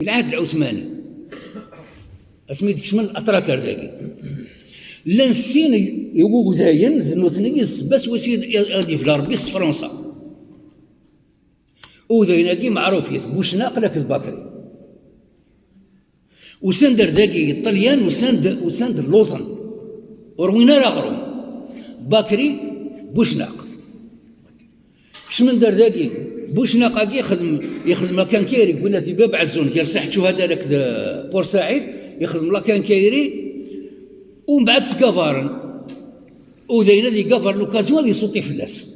العهد العثماني اسمي ديك شمن الاتراك هذاكي لانسين يوغو داين ذنوثنيس بس وسيد غادي في لاربيس فرنسا ودايناكي معروف بوشناق لك الباكري وساندر ذاكي الطليان وساند اللوزن وروينا راغرو باكري بوشناق شمن دار ذاكي بوشناق يخدم مكان كيري قلنا في باب عزون كي صحت شو هذا لك بورسعيد يخدم مكان كيري ومن بعد تكافارن وداينا اللي كافر لوكازيون اللي يصوتي في الناس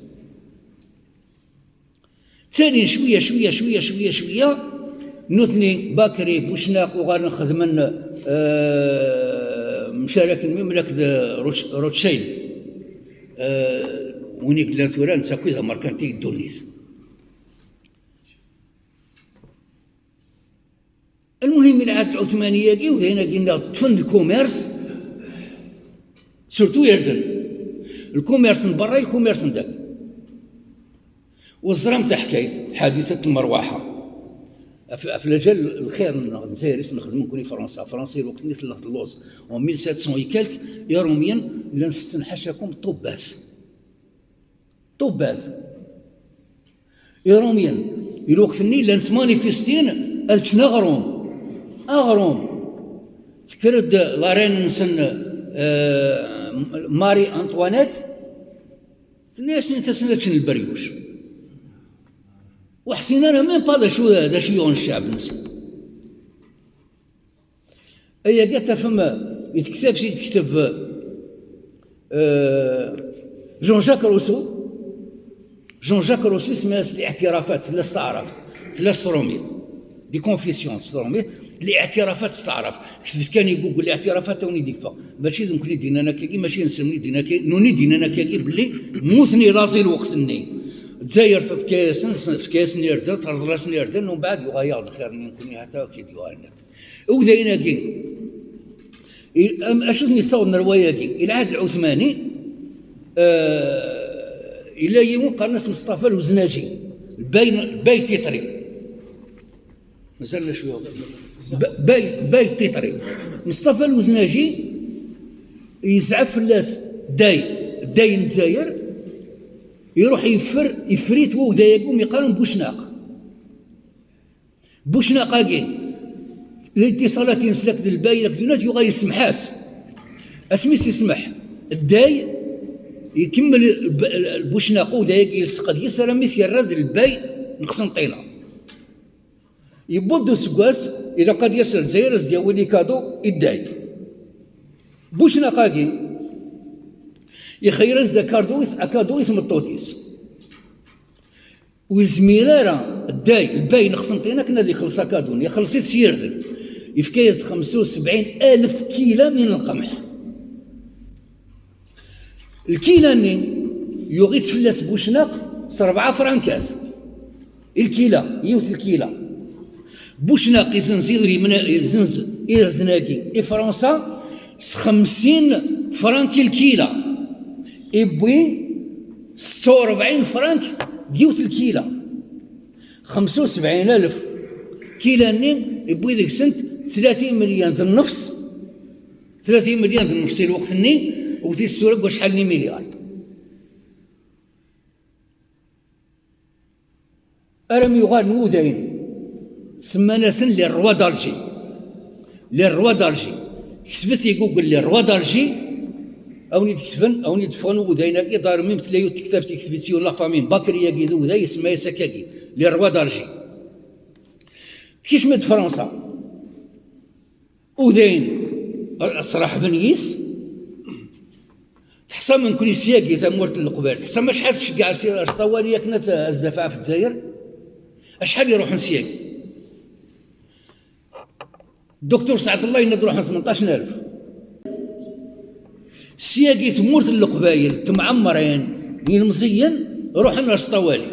ثاني شويه شويه شويه شويه شويه نوثني باكري بوشناق وغادي نخدمن مشارك المملكه روتشيلد ونيك لانثوران تساكويها ماركانتي دونيس. المهم العهد العثماني كي وهنا قلنا طفن الكوميرس سورتو يردن الكوميرس من برا الكوميرس من داك وزرمت حكايه حادثه المروحه في رجال الخير نزاير نخدم كوني فرنسا الوقت نيت اللوز و 1700 يكالك يوميا لا نستنحشكم طوبات يوميا الوقت ني لا نتمانيفيستين التنا اغروم تكرد لارين نسن ماري انطوانيت الناس نتسنتش البريوش وحسينا انا مين با دا شو يون الشعب نسن ايا قالت فما يتكتب شي تكتب جون جاك روسو اسمها الاعترافات لا استعرفت لا ستروميت دي كونفيسيون ستروميت الاعترافات استعرف كان يقول الاعترافات توني ديفا ماشي يمكن دينا انا كي ماشي نسمي دينا كي نوني دينا انا كي بلي موثني راسي الوقت ني تزاير في كاس نيردن ترد راس نيردن ومن بعد يغير الخير نكون حتى كي ديوالنا وداينا كي اشوفني صور روايه كي العهد العثماني الى يوم قرنس مصطفى الوزناجي باي تيطري مازالنا شويه باي تيطري مصطفى الوزناجي يزعف الناس داي الجزائر يروح يفريت ودا يقوم يقارن بوشناق كي الاتصالات ينسلك الباي لك دونات يغير يسمحاس اسميس يسمح الداي يكمل البوشناق ودا يلصق يسرى مثل الرد الباي نقسنطينه يبدو سكواس الى قد يسر الجزائر ديالي كادو يداي بوشناق كي يخيرز دا كادويث مطوطيس ويزميرارا الباي نقسنطينه كنا دي خلصا كادون يخلصيت سيردن يفكايز 75,000 كيلو من القمح الكيلاني يغيث فلاس بوشناق 4 فرنكات الكيلا يوث الكيلا بوشناق يزنز إردناكي فرنسا 50 فرنك الكيلا يبوي 46 فرنك ديوث الكيلا 75,000 كيلاني يبوي ذيك سنت 30 مليون ذا النفس 30 مليون ذا النفس الوقت ني وتي السورق وشحال لي مليار أرم يغال نوذين سمانا سن للروا دالجي كتبت يقول للروا دالجي أوني تكتفن أوني تفن وذينا كي دار ميم تلايو تكتبتي كتبتي ولا فامين بكري يجي ذو ذا يسمى يسكاكي للروا دالجي كيش مد فرنسا وذين صراحة بنيس تحسن من كل سياقي ثمورت القبال تحسن ما شحال تشقع الطوالي كانت ازدفاع في الجزائر اشحال يروح نسياقي الدكتور سعد الله ينض روحنا 18,000 سياقي ثمورت القبايل تمعمرين مزيان روحنا الاسطوالي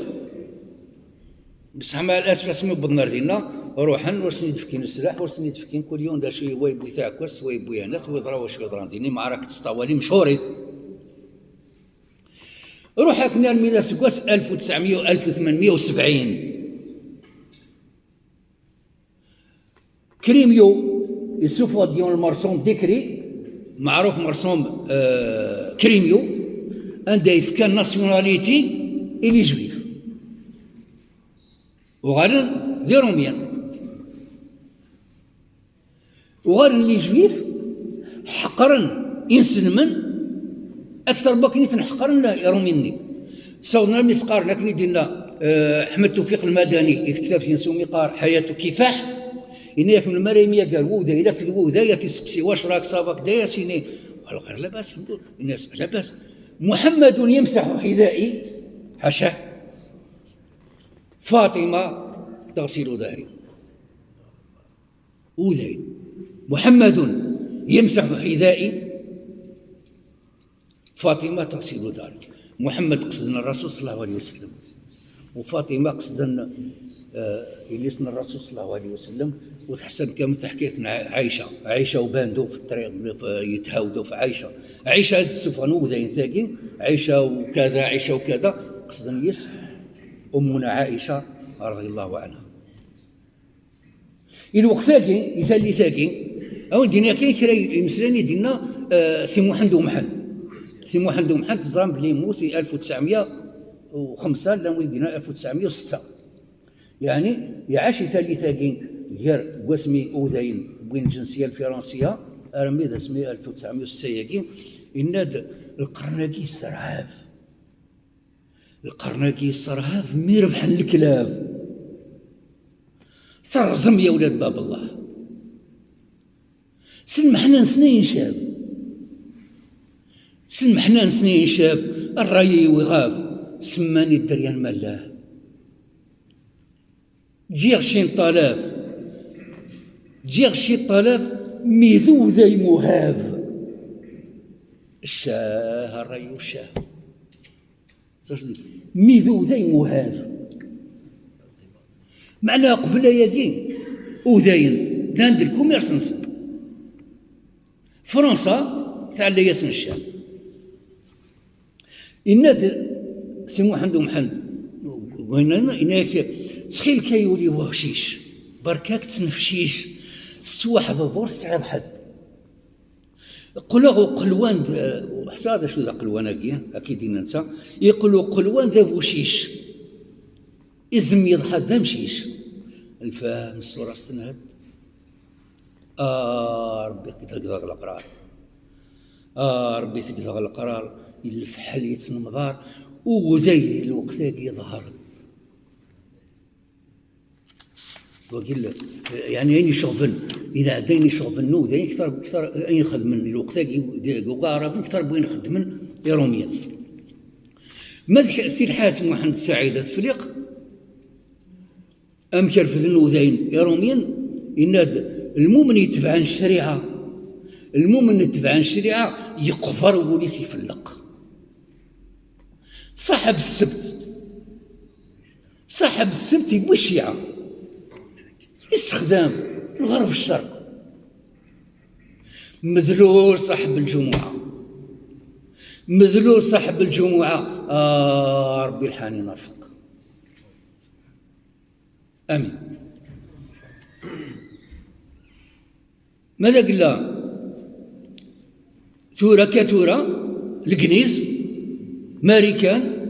بصح مع الاسف اسمي بالنار ديالنا روحن ورسني تفكين السلاح ورسني تفكين كل يوم دا شويه ويبوي تاعكس ويبوي هنا ويضرا واش يضرا ديني معركه اسطوالي مشهورين روح كنا الميلاد سكواس 1900 و 1870 كريميو يسوفوا ديون المرسوم ديكري معروف مرسوم كريميو عنده يفكان ناسيوناليتي إلي جويف وغادن دي روميان وغادن لي جويف حقرن ينسلمن أكثر بكنيت نحقرن روميني صورنا المسقار لكن دينا أحمد توفيق المدني إذ كتاب ينسومي قار حياته كفاح إني في المريمية قال وذا إلا كذو وذا تسقسي واش راك صافك دايا سيني غير لاباس نقول الناس لاباس محمد يمسح حذائي حاشاه فاطمة تغسل ظهري وذا محمد يمسح حذائي فاطمة تغسل ظهري محمد قصدنا الرسول صلى الله عليه وسلم وفاطمة قصدنا يليسنا الرسول صلى الله عليه وسلم وتحسن كامل حكايتنا عائشه وباندو في الطريق يتهاودوا في عائشه هاد السفن وذاين ثاقين عائشه وكذا قصدا يس امنا عائشه رضي الله عنها الوقت ثاقين يسالي ثاقين او دينا كاين كرا المسلاني دينا سي محمد ومحمد زرام بلي يموت 1905 لا دينا 1906 يعني يعيش ثالي ثاقين غير واسمي اوذين بين الجنسيه الفرنسيه ارمي ذا سمي 1906 إن القرناقي السرهاف مي ربح الكلاب ترزم يا ولاد باب الله سلمحنا سنين شاب الراي وغاف سماني الدريان ملاه جيغ شي طلاف ميذو ذي مهاف الشاه الراي والشاه ميذو ذي مهاف معنى قبل يدين وذاين ذاند الكوميرسنس فرنسا تاع ياسن الشام إناد سي محمد قلنا إناك تخيل كيولي وهشيش بركاك تنفشيش تسواحظ الظهر تسعيد حد يقولوا قلوان حساد شو ذا قلوان اكيد ننسى يقولوا قلوان ذا وشيش ازم يضحى دمشيش الفهم الصورة استنهد ربي تقدر القرار ربي تقدر القرار الفحل يتنمضار وذي الوقت يظهر وقيل يعني أين شغفن إذا عديني شغفن نو ذي كثر أين خدمن الوقت وقارب كثر بوين خدمن يروميا ماذا سي الحاتم محمد سعيد تفليق أمكر في ذنو ذين يروميا إن المؤمن يتبع عن الشريعة يقفر وليس يفلق صاحب السبت يبوي الشيعة استخدام الغرب الشرق مذلول صاحب الجمعة ربي الحاني نرفق امين. ماذا قلنا ثورة كثورة الكنيز ماريكان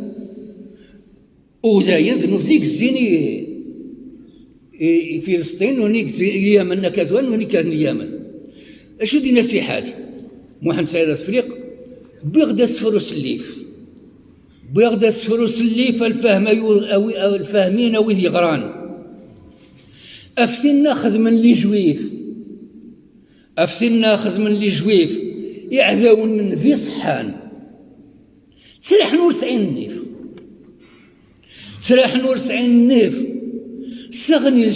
وذاين ذنوثنيك الزيني فلسطين ونيك اليمن كذوان ونيك اليمن اشو دينا سي حاج محمد سعيد الفريق بغدا سفروس الليف الفاهمين وذي غران أفثنا ناخذ من لي جويف يعذاون في صحان سلاح نور 90 النيف سغني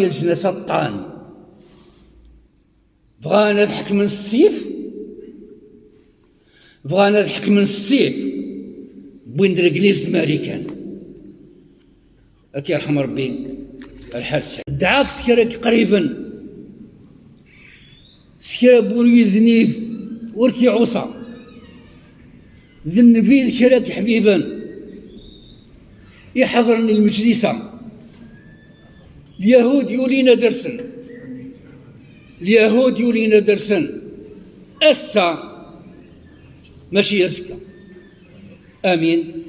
الجناس الطعن بغانا نضحك من السيف بوين درجليز ماريكان أكي يرحم ربي الحادثة دعاك سكرك قريبا سكرا بوني ذنيف وركي عصا ذنفي ذكرك حبيبا يحضرني المجلسة اليهود يولينا درسن، اليهود يولينا درسن أسا ماشي يزكى. آمين.